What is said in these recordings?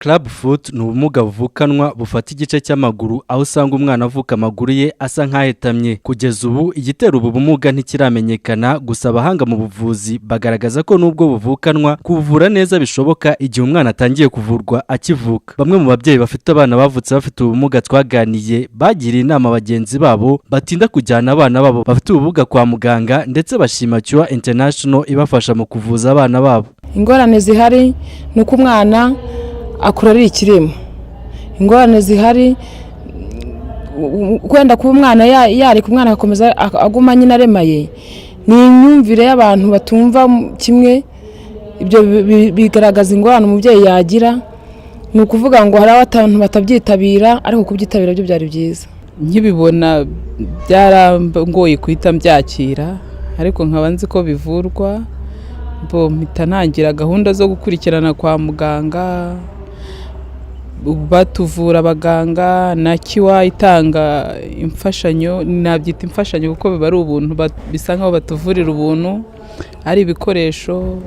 Club foot ni ubumuga buvukanwa bufata igice cy'amaguru aho usanga umwana avuka amaguru ye asa nk'ahetamye. Kugeza ubu igitera ubu bumuga ntikiramenyekana, gusa abahanga mu buvuzi bagaragaza ko nubwo buvukanwa kuvura neza bishoboka igihe umwana atangiye kuvurwa akivuka. Bamwe mu babyeyi bafite abana bavutse bafite ubumuga twaganiye bagiriye inama bagenzi babo batinda kujyana abana babo bafite ubumuga kwa muganga, ndetse bashima Cure International ibafasha mu kuvuza abana babo. Ingorane zihari nuko umwana akura ari ikirema. Ingorane zihari kwenda kuba umwana yari ku mwana akomeza aguma nyine aremaye, ni imyumvire y'abantu batumva kimwe. Ibyo bigaragaza ingorane umubyeyi yagira, ni ukuvuga ngo hari abantu batabyitabira, ariko kubyitabira byo byari byiza. Nkibibona byarangoye kuhita mbyakira, ariko nkaba nzi ko bivurwa. Mpita ntangira gahunda zo gukurikirana kwa muganga, batuvura abaganga na Cure itanga imfashanyo, nabyita imfashanyo kuko biba ari ubuntu, bisa nkaho batuvurira ubuntu, ari ibikoresho,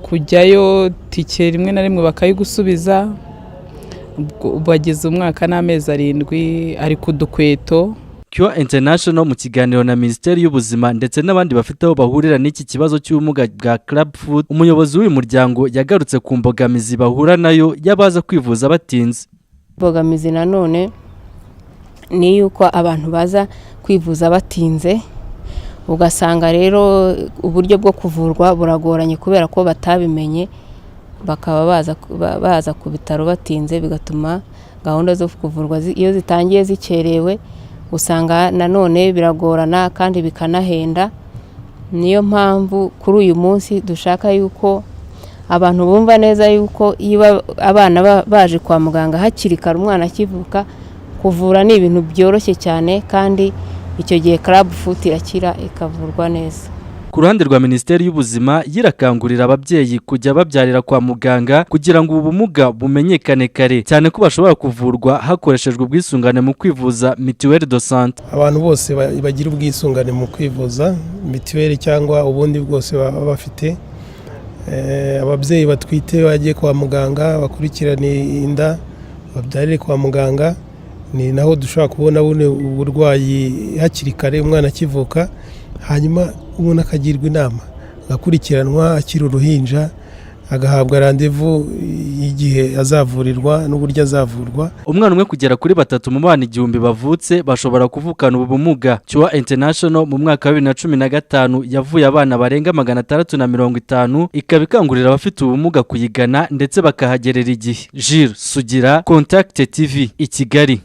kujyayo tike rimwe na rimwe bakayigusubiza. Bageze umwaka n'amezi 7 ari ku dukweto. Cure International mu kiganiro na Minisiteri y'Ubuzima ndetse n'abandi bafite aho bahurira n'iki kibazo cy'ubumuga bwa Club foot, umuyobozi w'uyu muryango yagarutse ku mbogamizi bahura nayo yabaza kwivuza batinze. Mbogamizi nanone ni yuko abantu baza kwivuza batinze, ugasanga rero uburyo bwo kuvurwa buragoranye kubera ko batabimenye, bakaba baza ku bitaro batinze, bigatuma gahunda zo kuvurwa iyo zitangiye zikerewe, usanga nanone biragorana kandi bikanahenda. Niyo mpamvu kuri uyu munsi dushaka yuko abantu bumva neza yuko iyo abana baje kwa muganga hakiri kare umwana akivuka, kuvura ni ibintu byoroshye cyane, kandi icyo gihe Club foot irakira ikavurwa neza. Ku ruhande rwa Minisiteri y'Ubuzima yirakangurira ababyeyi kujya babyarira kwa muganga kugira ngo ubu bumuga bumenyekane kare, cyane ko bashobora kuvurwa hakoreshejwe ubwisungane mu kwivuza Mutuelle de Santé. Abantu bose bagira ubwisungane mu kwivuza mituweli cyangwa ubundi bwose baba bafite. Ababyeyi batwite bagiye kwa muganga bakurikirane inda babyarire kwa muganga, ni naho dushobora kubona uburwayi hakiri kare umwana akivuka, hanyuma umuntu akagirwa inama agakurikiranwa akiri uruhinja, agahabwa randevu y'igihe azavurirwa n'uburyo azavurwa. Umwana umwe kugera kuri 3 mu bana 1000 bavutse bashobora kuvukana ubu bumuga. Cure International mu mwaka wa 2015 yavuye abana barenga 650, ikaba ikangurira abafite ubumuga kuyigana ndetse bakahagerera igihe. Jules Sugira, Contact TV, i Kigali.